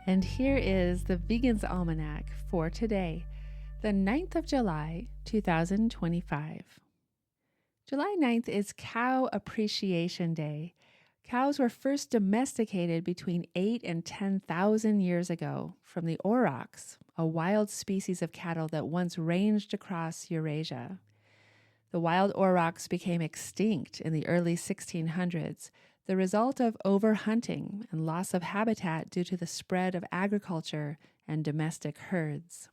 And here is the Vegan's Almanac for today, the 9th of July, 2025. July 9th is Cow Appreciation Day. Cows were first domesticated between 8 and 10,000 years ago from the aurochs, a wild species of cattle that once ranged across Eurasia. The wild aurochs became extinct in the early 1600s, the result of overhunting and loss of habitat due to the spread of agriculture and domestic herds.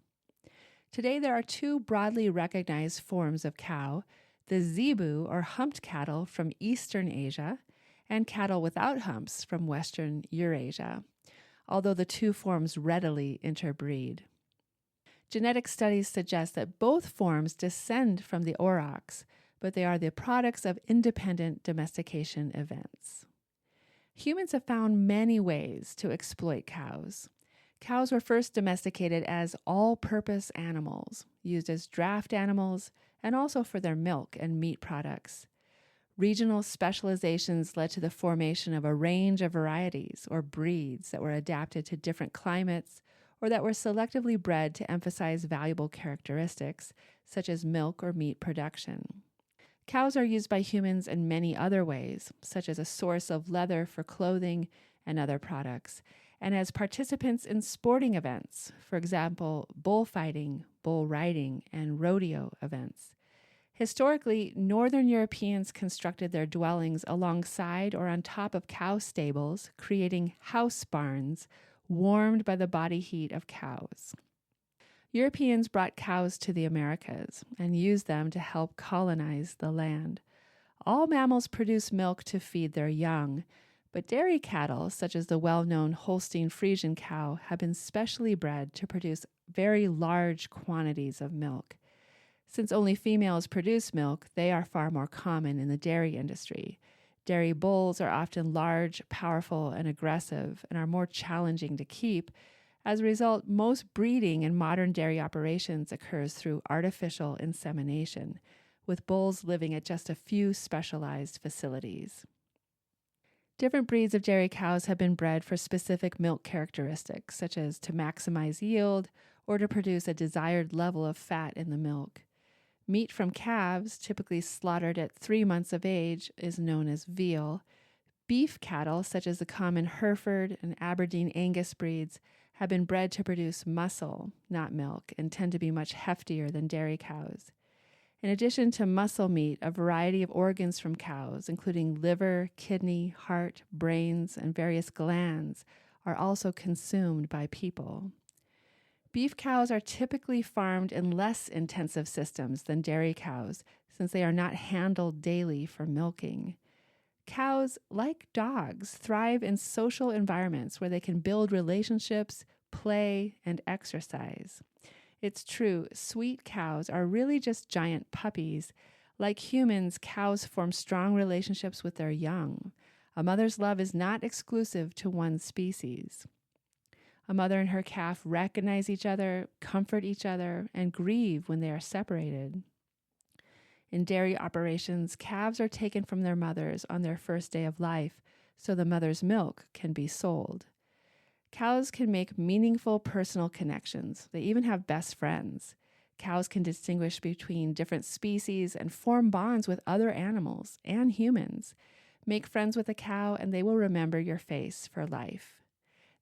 Today, there are two broadly recognized forms of cow, the zebu or humped cattle from Eastern Asia and cattle without humps from Western Eurasia, although the two forms readily interbreed. Genetic studies suggest that both forms descend from the aurochs, but they are the products of independent domestication events. Humans have found many ways to exploit cows. Cows were first domesticated as all-purpose animals, used as draft animals, and also for their milk and meat products. Regional specializations led to the formation of a range of varieties or breeds that were adapted to different climates or that were selectively bred to emphasize valuable characteristics, such as milk or meat production. Cows are used by humans in many other ways, such as a source of leather for clothing and other products, and as participants in sporting events, for example, bullfighting, bull riding, and rodeo events. Historically, Northern Europeans constructed their dwellings alongside or on top of cow stables, creating house barns warmed by the body heat of cows. Europeans brought cows to the Americas and used them to help colonize the land. All mammals produce milk to feed their young, but dairy cattle, such as the well-known Holstein Friesian cow, have been specially bred to produce very large quantities of milk. Since only females produce milk, they are far more common in the dairy industry. Dairy bulls are often large, powerful, and aggressive, and are more challenging to keep. As a result, most breeding in modern dairy operations occurs through artificial insemination, with bulls living at just a few specialized facilities. Different breeds of dairy cows have been bred for specific milk characteristics, such as to maximize yield or to produce a desired level of fat in the milk. Meat from calves, typically slaughtered at 3 months of age, is known as veal. Beef cattle, such as the common Hereford and Aberdeen Angus breeds, have been bred to produce muscle, not milk, and tend to be much heftier than dairy cows. In addition to muscle meat, a variety of organs from cows, including liver, kidney, heart, brains, and various glands, are also consumed by people. Beef cows are typically farmed in less intensive systems than dairy cows, since they are not handled daily for milking. Cows, like dogs, thrive in social environments where they can build relationships, play, and exercise. It's true, sweet cows are really just giant puppies. Like humans, cows form strong relationships with their young. A mother's love is not exclusive to one species. A mother and her calf recognize each other, comfort each other, and grieve when they are separated. In dairy operations, calves are taken from their mothers on their first day of life, so the mother's milk can be sold. Cows can make meaningful personal connections. They even have best friends. Cows can distinguish between different species and form bonds with other animals and humans. Make friends with a cow and they will remember your face for life.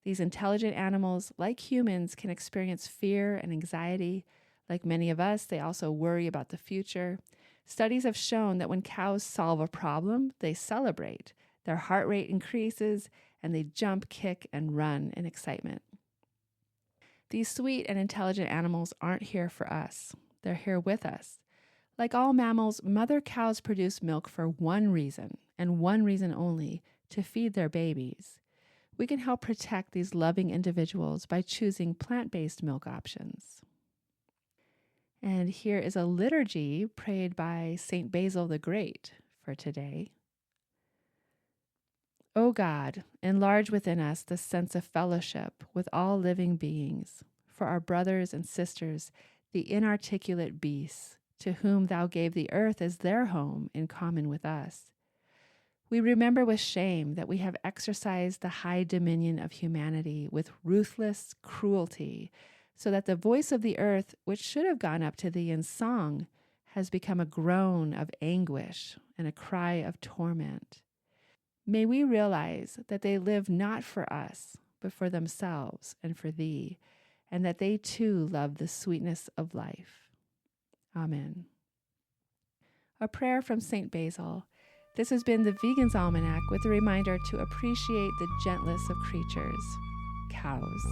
These intelligent animals, like humans, can experience fear and anxiety. Like many of us, they also worry about the future. Studies have shown that when cows solve a problem, they celebrate. Their heart rate increases, and they jump, kick, and run in excitement. These sweet and intelligent animals aren't here for us. They're here with us. Like all mammals, mother cows produce milk for one reason, and one reason only, to feed their babies. We can help protect these loving individuals by choosing plant-based milk options. And here is a liturgy prayed by St. Basil the Great for today. O God, enlarge within us the sense of fellowship with all living beings, for our brothers and sisters, the inarticulate beasts, to whom thou gave the earth as their home in common with us. We remember with shame that we have exercised the high dominion of humanity with ruthless cruelty, so that the voice of the earth, which should have gone up to thee in song, has become a groan of anguish and a cry of torment. May we realize that they live not for us, but for themselves and for thee, and that they too love the sweetness of life. Amen. A prayer from St. Basil. This has been the Vegan's Almanac with a reminder to appreciate the gentlest of creatures, cows.